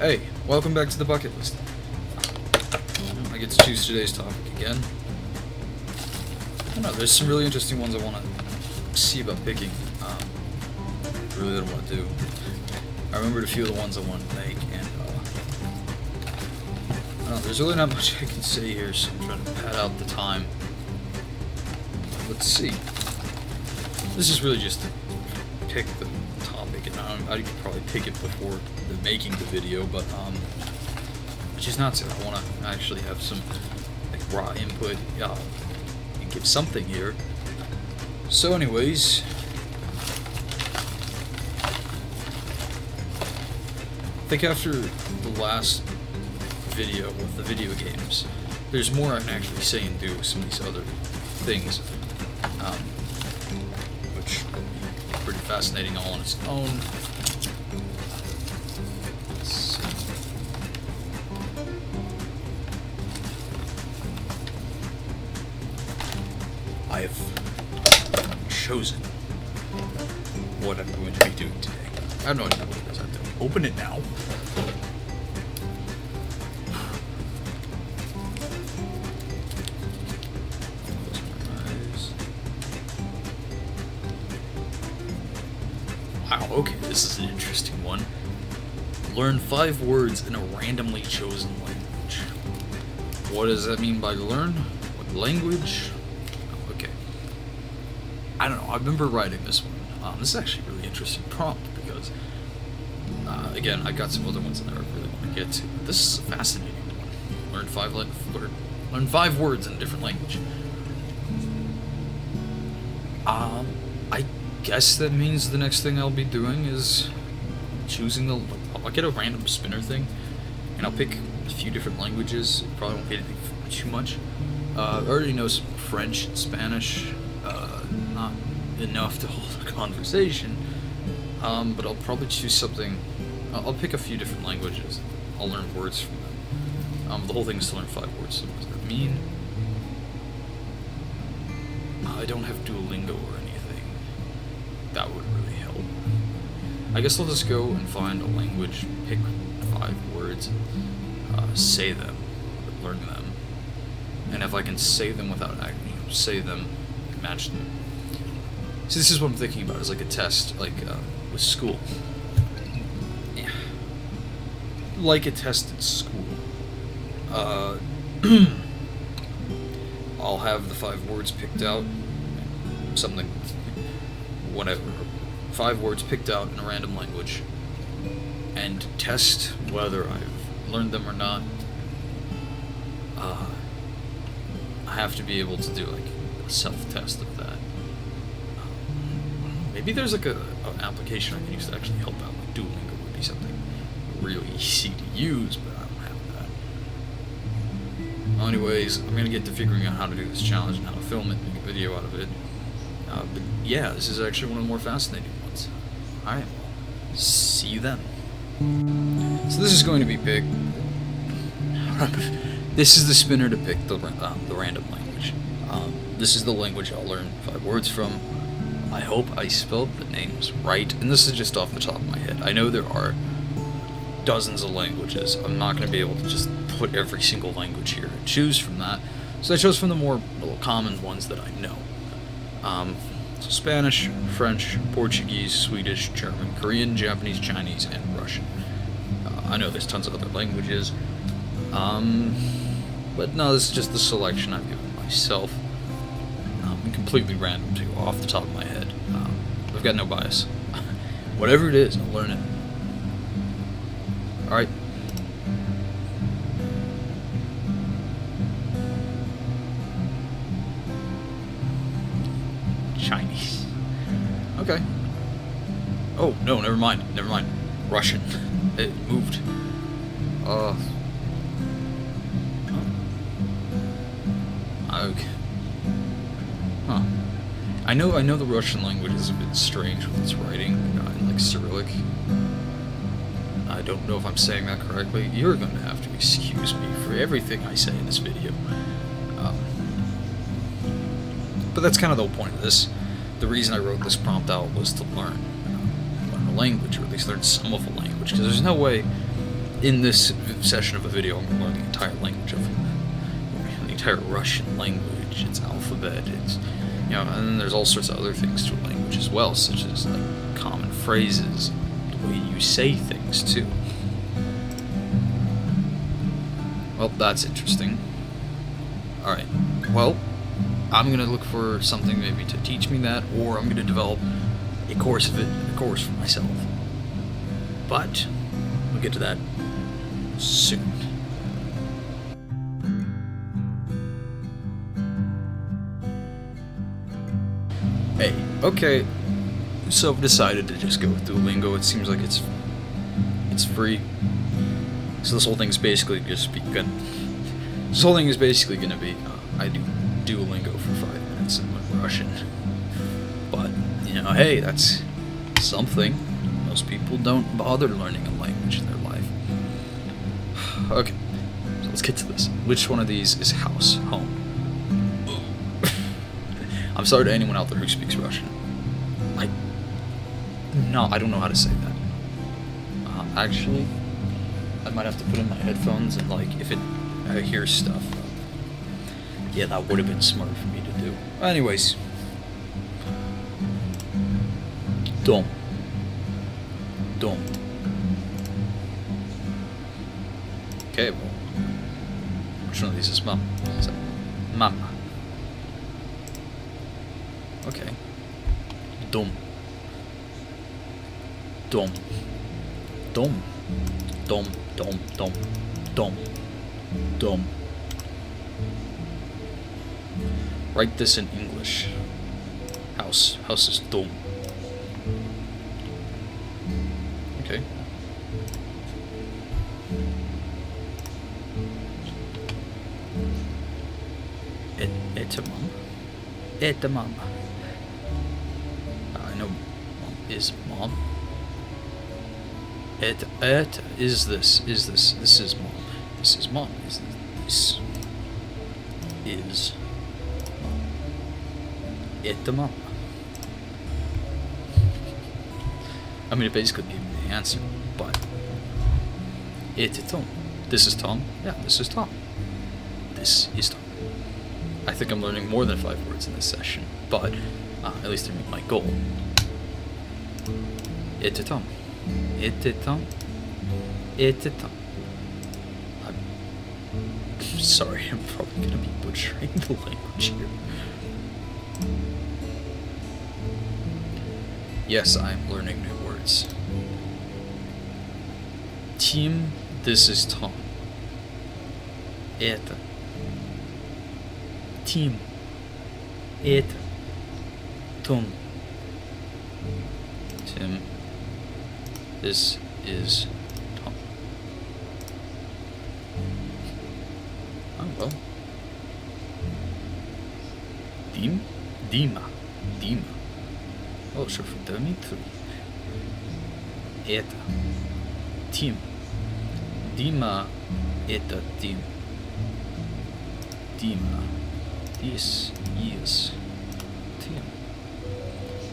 Hey, welcome back to the bucket list. I get to choose today's topic again. I don't know, there's some really interesting ones I want to see about picking. I really don't want to do. I remembered a few of the ones I wanted to make, and I don't know, there's really not much I can say here, so I'm trying to pad out the time. Let's see. This is really just to pick the topic, and I could probably pick it before making the video, but which is not so. I want to actually have some like raw input and give something here. So, anyways, I think after the last video with the video games, there's more I can actually say and do with some of these other things, which will be pretty fascinating all on its own. Let's see. I have chosen what I'm going to be doing today. I have no idea what it is. I have to open it now. Wow, okay, this is an interesting one. Learn 5 words in a randomly chosen language. What does that mean by learn? What language? Okay. I don't know, I remember writing this one. This is actually a really interesting prompt because, again, I got some other ones in there I really want to get to. But this is a fascinating one. Learn 5 words in a different language. I guess that means the next thing I'll be doing is choosing I'll get a random spinner thing, and I'll pick a few different languages. Probably won't get anything too much. I already know some French and Spanish, not enough to hold a conversation, but I'll probably choose something. I'll pick a few different languages. I'll learn words from them. The whole thing is to learn 5 words. So what does that mean? I don't have Duolingo or anything. That would really help. I guess I'll just go and find a language, pick 5 words, say them, learn them, and if I can say them without say them, match them. So this is what I'm thinking about, is like a test, like with school. Yeah. Like a test at school. I'll have the 5 words picked out, something, whatever, 5 words picked out in a random language, and test whether I've learned them or not. I have to be able to do like a self-test of that. Maybe there's like an application I can use to actually help out. Like Duolingo would be something really easy to use, but I don't have that. Well, anyways, I'm gonna get to figuring out how to do this challenge and how to film it, make a video out of it. But yeah, this is actually one of the more fascinating ones. Alright, see you then. So this is going to be pick. This is the spinner to pick the random language. This is the language I'll learn 5 words from. I hope I spelled the names right, and this is just off the top of my head. I know there are dozens of languages. I'm not going to be able to just put every single language here and choose from that. So I chose from the more common ones that I know. So Spanish, French, Portuguese, Swedish, German, Korean, Japanese, Chinese, and Russian. I know there's tons of other languages, but no, this is just the selection I've given myself. Completely random too, off the top of my head. I've got no bias. Whatever it is, I'll learn it. Alright. Chinese. Okay. Oh, no, never mind. Russian. It moved. Okay. Huh. I know the Russian language is a bit strange with its writing, in like Cyrillic. I don't know if I'm saying that correctly. You're going to have to excuse me for everything I say in this video. But that's kind of the whole point of this. The reason I wrote this prompt out was to learn a language, or at least learn some of a language, because there's no way in this session of a video, I'm going to learn the entire language of the entire Russian language, its alphabet, its, you know, and then there's all sorts of other things to a language as well, such as like common phrases, the way you say things too. Well, that's interesting. Alright, well, I'm going to look for something maybe to teach me that, or I'm going to develop a course for myself. But we'll get to that soon. Hey, okay, so I've decided to just go with Lingo. It seems like it's free. So this whole thing's basically just gonna be I do Duolingo for 5 minutes and learn Russian. But you know, hey, that's something. Most people don't bother learning a language in their life. Okay, so let's get to this. Which one of these is house, home? I'm sorry to anyone out there who speaks Russian. I don't know how to say that. Actually, I might have to put in my headphones and like if I hear stuff. Yeah, that would have been smart for me to do. Anyways, dom. Okay, well, which one of these is mom? Is it mama? Okay. Dom. Write this in English. House is dom. Okay. It's mom. I know mom is mom. This is mom. This is mom. This is mom. It's mom. I mean, it basically gave me the answer, but it's Tom. This is Tom. Yeah, this is Tom. This is Tom. I think I'm learning more than 5 words in this session, but at least I meet my goal. It's Tom. I'm sorry, I'm probably gonna be butchering the language here. Yes, I'm learning new words. Team, this is Tom. Это. Team. Это. Tom. Tim. This is Tom. Oh, well. Dima. Oh, short for Dimitri. Это. Team. Dima. Это Team. Dima. This is Team.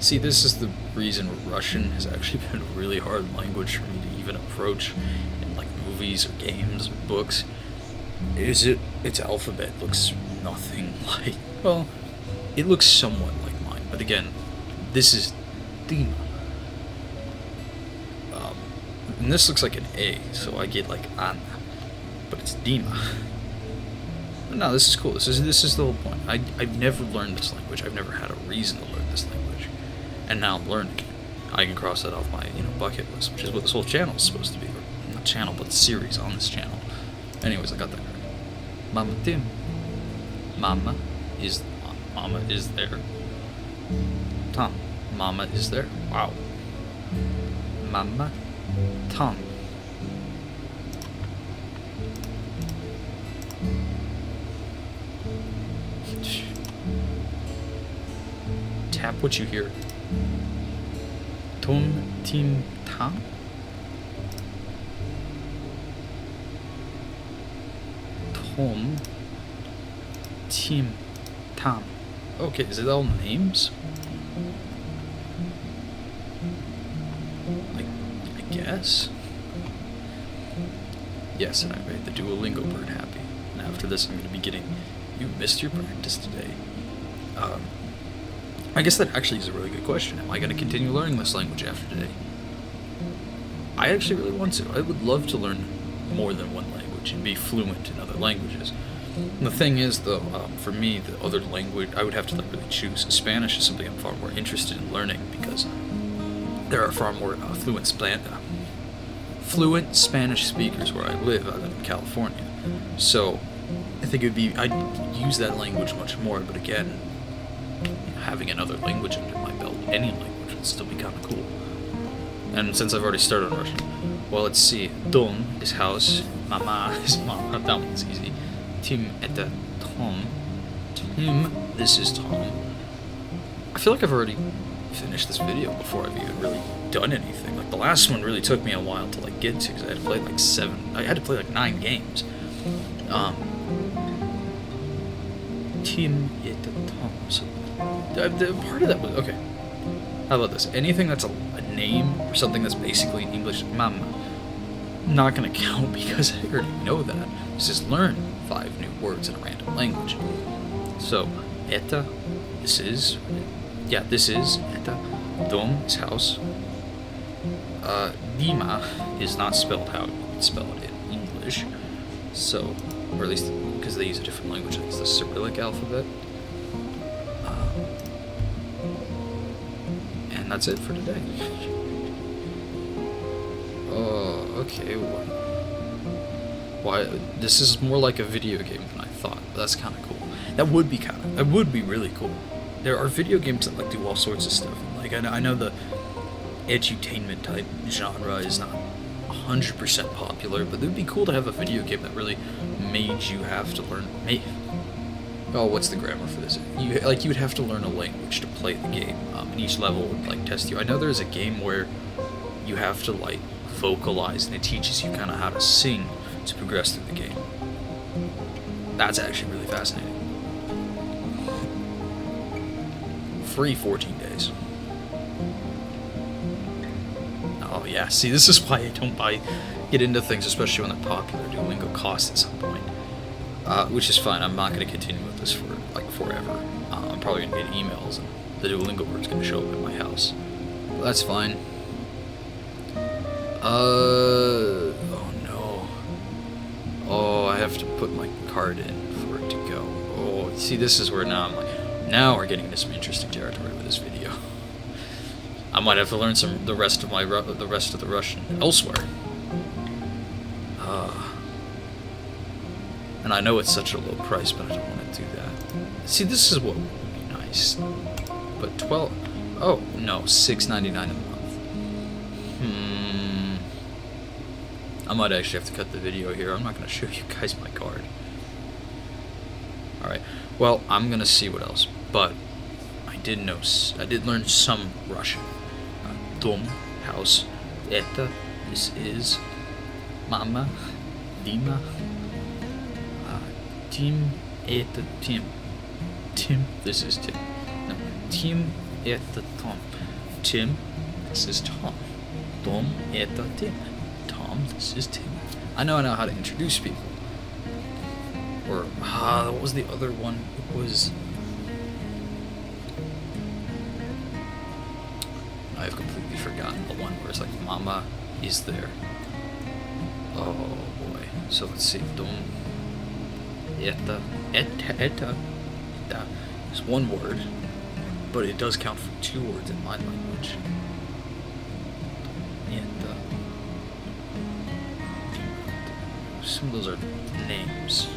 See, this is the reason Russian has actually been a really hard language for me to even approach in like movies or games or books. Its alphabet looks nothing like, well, it looks somewhat like mine, but again, this is Dima. And this looks like an A, so I get like Anna, but it's Dima. But no, this is cool. This is the whole point. I've never learned this language. I've never had a reason to learn this language, and now I'm learning it. I can cross that off my bucket list, which is what this whole channel is supposed to be. Or not channel, but series on this channel. Anyways, I got that right. Mama Tim. Mama is there. Tom. Mama is there. Wow. Mama. Tom. Tap what you hear. Tom, Tim, Tam. Tom, Tim, Tam. Okay, is it all names? I guess. Yes, and I made the Duolingo bird happy. And after this, I'm going to be getting, you missed your practice today. I guess that actually is a really good question. Am I going to continue learning this language after today? I actually really want to. I would love to learn more than one language and be fluent in other languages. And the thing is, though, for me, the other language, I would have to really choose. Spanish is something I'm far more interested in learning because there are far more fluent Spanish speakers where I live. I live in California. So I think I'd use that language much more, but again, having another language under my belt, any language, would still be kind of cool. And since I've already started on Russian, well, let's see. Dom is house, mama is mama, that one's easy. Tim это Tom. Tim, this is Tom. I feel like I've already finished this video before I've even really done anything. Like, the last one really took me a while to, like, get to, because I had to play like 9 games. Tim это Tom. So, the part of that was, okay. How about this? Anything that's a name or something that's basically English, mama, not gonna count because I already know that. It's just learn 5 new words in a random language. So, это, this is, это, dom is house. Dima is not spelled how you would spell it in English. So, or at least because they use a different language, it's the Cyrillic alphabet. And that's it for today. Oh, okay. Why? This is more like a video game than I thought. That's kind of cool. That would be really cool. There are video games that like do all sorts of stuff. Like I know the edutainment type genre is not 100% popular, but it would be cool to have a video game that really made you have to learn. Oh, what's the grammar for this? You would have to learn a language to play the game, and each level would like test you. I know there's a game where you have to like vocalize, and it teaches you kind of how to sing to progress through the game. That's actually really fascinating. Free 14 days. Oh yeah, see, this is why I don't get into things, especially when they're popular. Duolingo costs at some point. Which is fine. I'm not going to continue with this for like forever. I'm probably going to get emails, and the Duolingo word's going to show up at my house. But that's fine. Oh no. Oh, I have to put my card in for it to go. Oh, see, this is where now now we're getting into some interesting territory with this video. I might have to learn the rest of the Russian elsewhere. And I know it's such a low price, but I don't want to do that. See, this is what would be nice. But oh no, $6.99 a month. I might actually have to cut the video here. I'm not going to show you guys my card. Alright, well, I'm going to see what else. But I did learn some Russian. Dom, house. Это, this is. Mama, Dima. Tim, это Tim. Tim, this is Tim. No, Tim, это Tom. Tim, this is Tom. Tom, это Tim. Tom, this is Tim. I know how to introduce people. Or, what was the other one? It was... I've completely forgotten the one where it's like, Mama is there. Oh boy. So let's see. Dom. Это is one word, but it does count for 2 words in my language. Это. Some of those are names.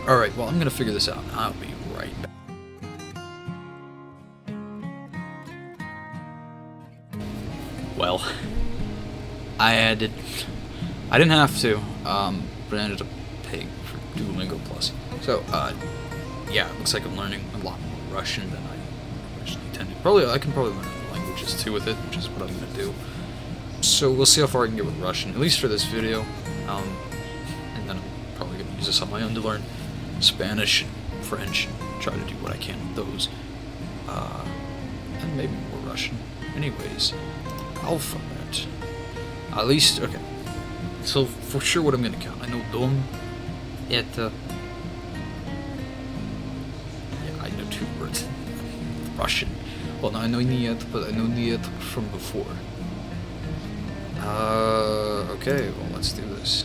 Alright, well, I'm gonna figure this out. I'll be right back. Well, I didn't have to, but I ended up paying for Duolingo Plus. So, yeah, it looks like I'm learning a lot more Russian than I originally intended. I can probably learn other languages too with it, which is what I'm gonna do. So we'll see how far I can get with Russian, at least for this video. And then I'm probably gonna use this on my own to learn Spanish, French, and try to do what I can with those. And maybe more Russian. Anyways, alphabet. At least, okay. So for sure, what I'm gonna count. I know dom, это. Yeah, I know 2 words. Russian. Well, no, I know niet, but I know niet from before. Okay, well, let's do this.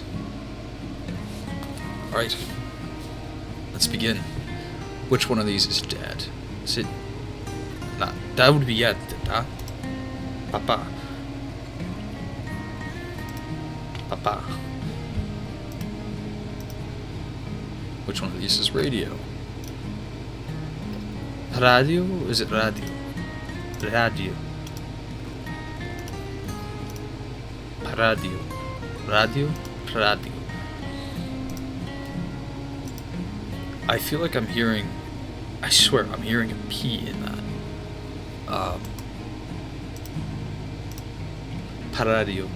Alright. Let's begin. Which one of these is dad? Is it... Nah, that would be yeah, da. Papa. Papa. Which one of these is radio? Radio? Is it radio? Radio. Radio. Radio. Radio. I feel like I'm hearing... I swear, I'm hearing a P in that. Paradio.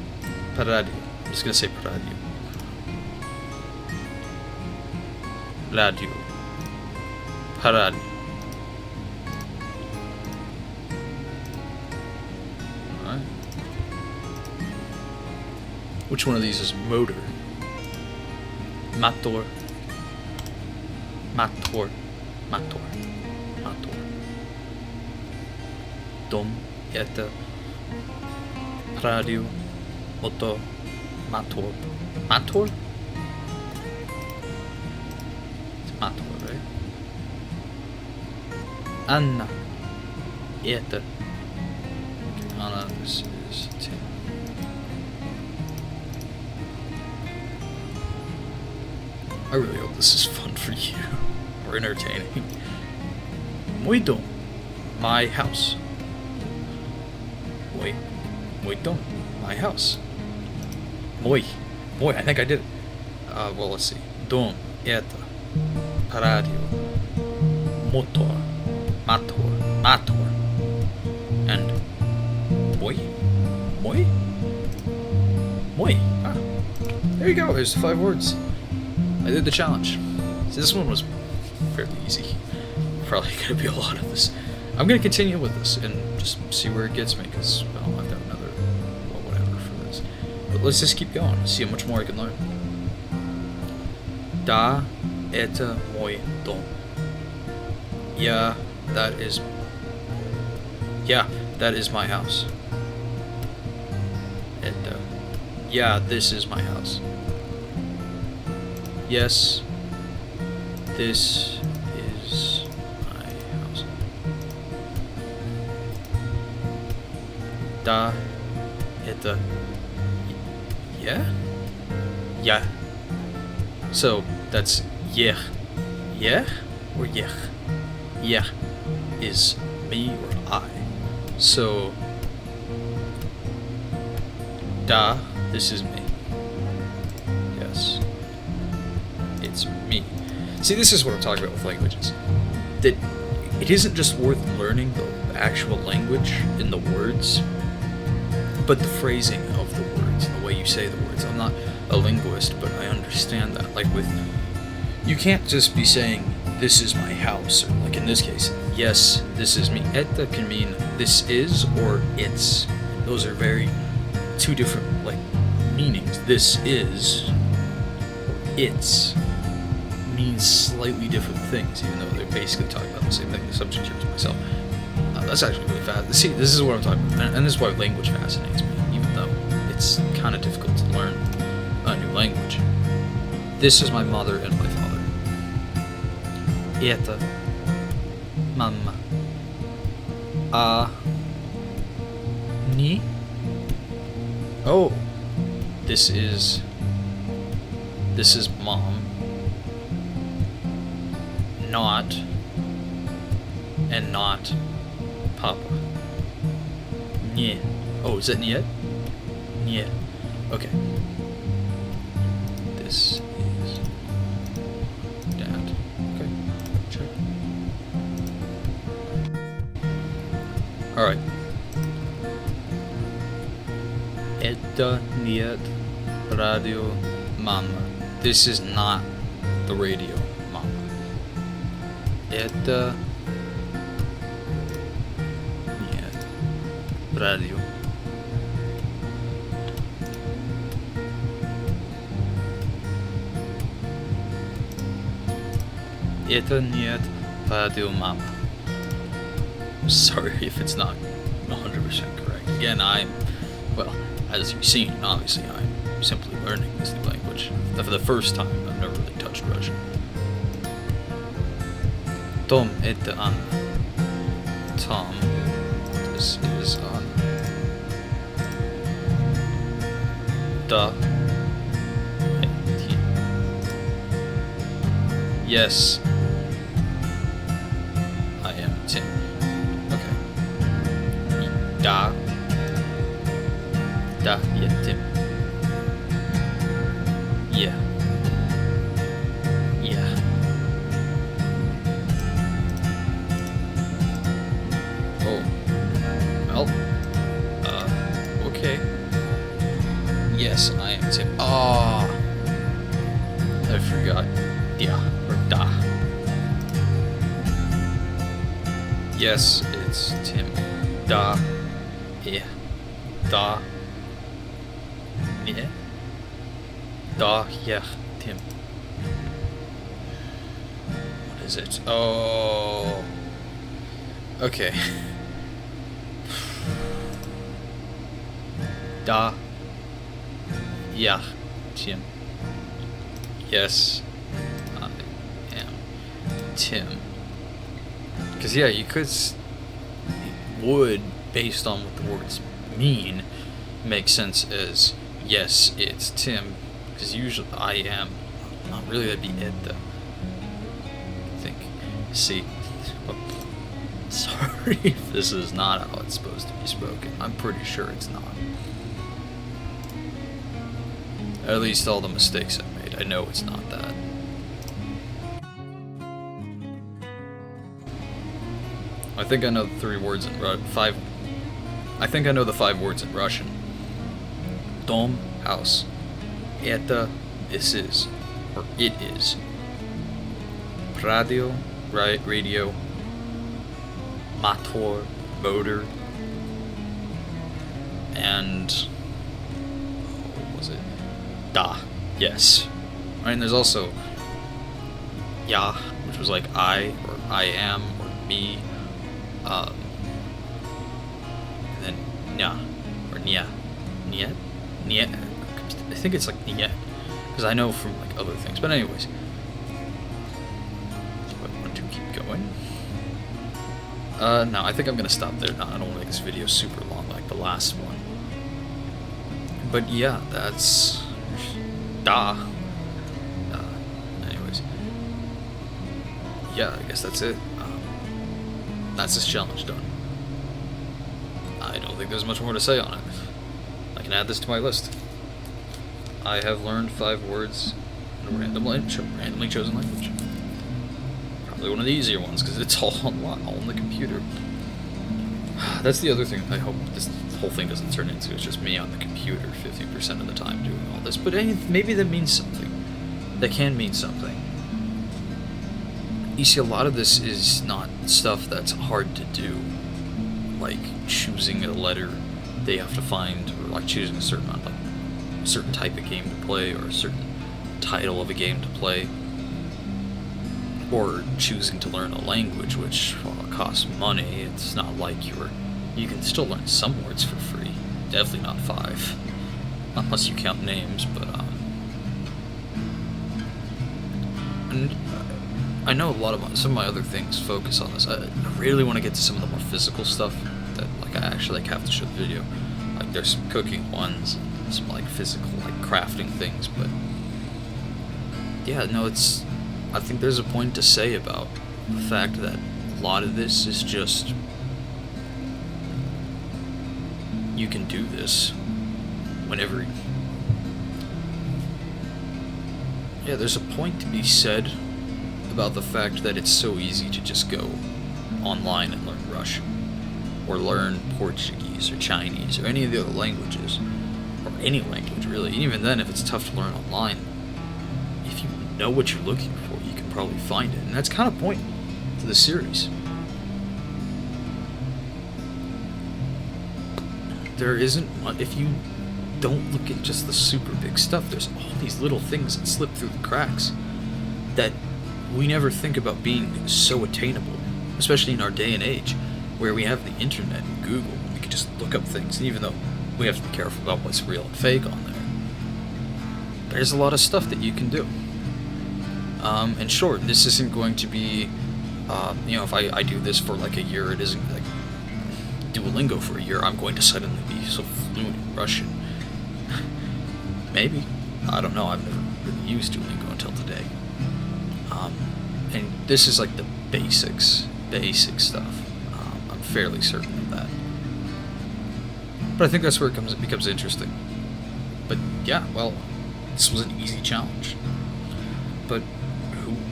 Paradio. I'm just gonna say paradio. Radio. Paradio. Alright. Which one of these is motor? Motor. Motor. Motor. Motor. Dom. Это. Radio. Motor. Motor. Motor? It's motor, right? Anna. Это. Okay, Anna, this is 10. I really hope this is fun for you, or entertaining. Muy dom. My house. Muy dom. My house. Muy. I think I did it. Well, let's see. Dom. Это. Radio. Motor. Motor. And muy. Ah. There you go. There's 5 words. I did the challenge. See, this one was fairly easy. Probably gonna be a lot of this. I'm gonna continue with this and just see where it gets me, because, well, I've got another, well, whatever for this. But let's just keep going, see how much more I can learn. Da, это мой дом. Yeah, that is my house. And, yeah, this is my house. Yes, this is my house. Da, это, yeah? Yeah. So, that's yeah. Yeah? Or yeah? Yeah is me or I. So, da, this is me. Yes. It's me. See, this is what I'm talking about with languages. That it isn't just worth learning the actual language in the words, but the phrasing of the words and the way you say the words. I'm not a linguist, but I understand that. Like with, you can't just be saying, this is my house, or like in this case, yes, this is me. Это can mean this is or it's. Those are very 2 different like meanings. This is or it's means slightly different things, even though they're basically talking about the same thing. The subject here is myself. That's actually really fast. See, this is what I'm talking about, and this is why language fascinates me, even though it's kind of difficult to learn a new language. This is my mother and my father. Это мама. Ni. Oh, this is mom. Not and not papa. Nie. Oh, is that niet? Nie. Okay. This is dad. Okay. Check. Alright. Это нет radio mama. This is not the radio, mama. Это нет radio. Это нет radio mama. Sorry if it's not 100% correct. Again, well, as you've seen, obviously, I'm simply learning this new language. For the first time, I've never really touched Russian. Tom, это Anna. Tom, this is Anna. Da. Yes. I am Tim. Okay. Da. Da, yeah, Tim. Yeah. Yeah. Oh. Well. Okay. Yes, I am Tim. Ah. I forgot. Yeah, or da. Yes, it's Tim. Da. Yeah. Da. Yeah. Da. Yeah. Tim. What is it? Oh. Okay. Da. Yeah. Tim. Yes. I am Tim. Because, yeah, you could. It would, based on what the words mean, make sense as, yes, it's Tim. Because usually I am. Not really, that'd be it, though. I think. See. Sorry if this is not how it's supposed to be spoken. I'm pretty sure it's not. At least all the mistakes I've made. I know it's not that. I think I know the 5 words in Russian. Dom, house. Это, this is, or it is. Radio, right, radio. Motor, motor. And what was it? Da, yes. Right, and there's also ya, which was like I, or I am, or me. And then nya, or nya. Niet? Niet? I think it's like niet. Because I know from like other things. But anyways. Do I want to keep going? No, I think I'm going to stop there. No, I don't want to make this video super long like the last one. But yeah, that's... Da. Anyways. Yeah, I guess that's it. That's this challenge done. I don't think there's much more to say on it. I can add this to my list. I have learned 5 words in a randomly chosen language. Probably one of the easier ones because it's all online, all on the computer. That's the other thing I hope this whole thing doesn't turn into. It's just me on the computer 50% of the time doing all this. But maybe that means something. That can mean something. You see, a lot of this is not stuff that's hard to do. Like choosing a letter they have to find, or like choosing a certain type of game to play, or a certain title of a game to play, or choosing to learn a language, which costs money. It's not like you can still learn some words for free. Definitely not 5, unless you count names. But and I know some of my other things focus on this. I really want to get to some of the more physical stuff that I actually have to show the video. Like there's some cooking ones, and some like physical crafting things. But yeah, no, I think there's a point to say about the fact that a lot of this is just you can do this whenever. Yeah, there's a point to be said about the fact that it's so easy to just go online and learn Russian, or learn Portuguese, or Chinese, or any of the other languages, or any language really. And even then, if it's tough to learn online, if you know what you're looking for, you can probably find it. And that's kind of point to the series. There isn't much, if you don't look at just the super big stuff, there's all these little things that slip through the cracks that we never think about being so attainable, especially in our day and age, where we have the internet and Google, and we can just look up things, and even though we have to be careful about what's real and fake on there, there's a lot of stuff that you can do. And sure, this isn't going to be, if I do this for like a year, it isn't like Duolingo for a year, I'm going to suddenly be so fluent in Russian. Maybe. I don't know, I've never really used Duolingo until today. And this is like the basic stuff. I'm fairly certain of that. But I think that's where it becomes interesting. But yeah, well, this was an easy challenge. But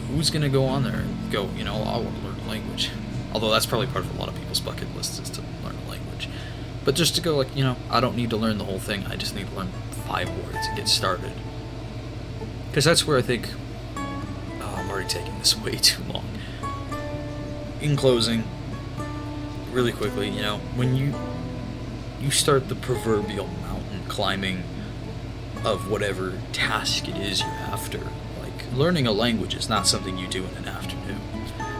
who's going to go on there and go, I want to learn a language? Although that's probably part of a lot of people's bucket lists is to learn a language. But just to go like, I don't need to learn the whole thing. I just need to learn 5 words and get started. Because that's where I think, I'm already taking this way too long. In closing, really quickly, when you start the proverbial mountain climbing of whatever task it is you're after, like learning a language is not something you do in an afternoon.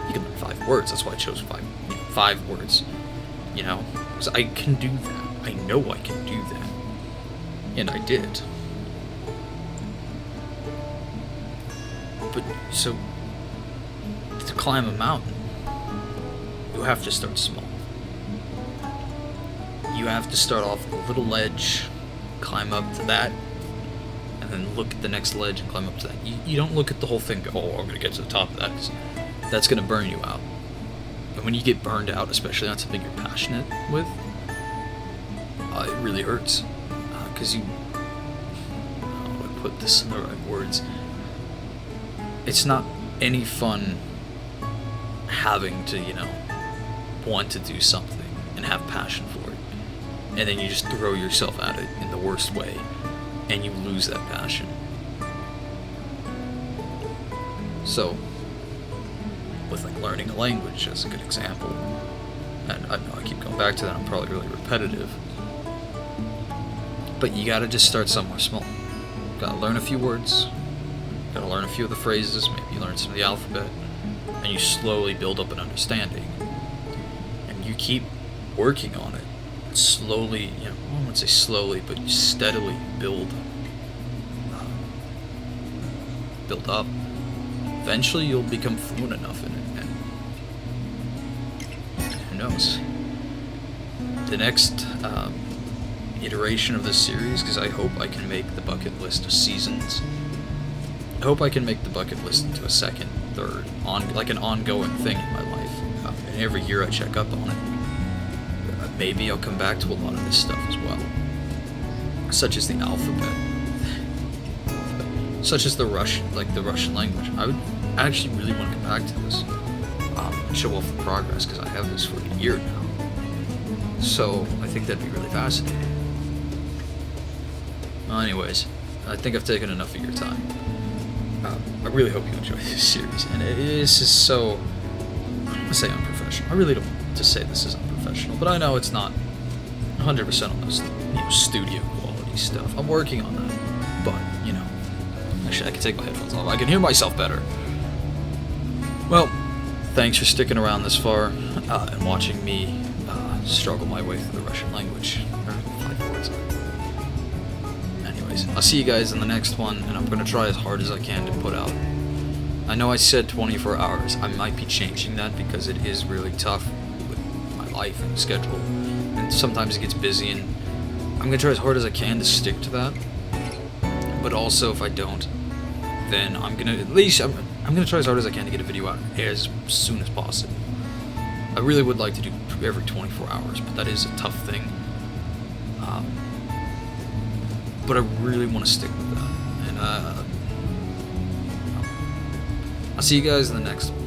You can learn 5 words. That's why I chose 5 words. Because I can do that. I know I can do that, and I did. But so to climb a mountain, you have to start small. You have to start off with a little ledge, climb up to that, and then look at the next ledge and climb up to that. You don't look at the whole thing and go, oh, I'm going to get to the top of that, because that's going to burn you out. And when you get burned out, especially on something you're passionate with, it really hurts. Because how do I put this in the right words? It's not any fun having to, want to do something and have passion for it. And then you just throw yourself at it in the worst way, and you lose that passion. So, with like learning a language as a good example, and I know I keep going back to that, I'm probably really repetitive, but you gotta just start somewhere small. Gotta learn a few words, gotta learn a few of the phrases, maybe you learn some of the alphabet, and you slowly build up an understanding. And you keep working on it. Slowly, I wouldn't say slowly, but you steadily build up. Eventually you'll become fluent enough in it, and who knows? The next iteration of this series, because I hope I can make the bucket list of seasons. I hope I can make the bucket list into a second, third, like an ongoing thing in my life. And every year I check up on it. Maybe I'll come back to a lot of this stuff as well, such as the alphabet, such as the Russian language. I would actually really want to come back to this and show off the progress, because I have this for a year now. So I think that'd be really fascinating. Well, anyways, I think I've taken enough of your time. I really hope you enjoy this series, and this is so, I'm going to say unprofessional. I really don't want to say this is unprofessional, but I know it's not 100% on those studio quality stuff. I'm working on that, but, actually I can take my headphones off. I can hear myself better. Well, thanks for sticking around this far, and watching me struggle my way through the Russian language. 5 words. Anyways, I'll see you guys in the next one, and I'm going to try as hard as I can to put out. I know I said 24 hours. I might be changing that because it is really tough with my life and schedule, and sometimes it gets busy, and I'm going to try as hard as I can to stick to that. But also, if I don't, then I'm going to try as hard as I can to get a video out as soon as possible. I really would like to do every 24 hours, but that is a tough thing. But I really want to stick with that. And I'll see you guys in the next one.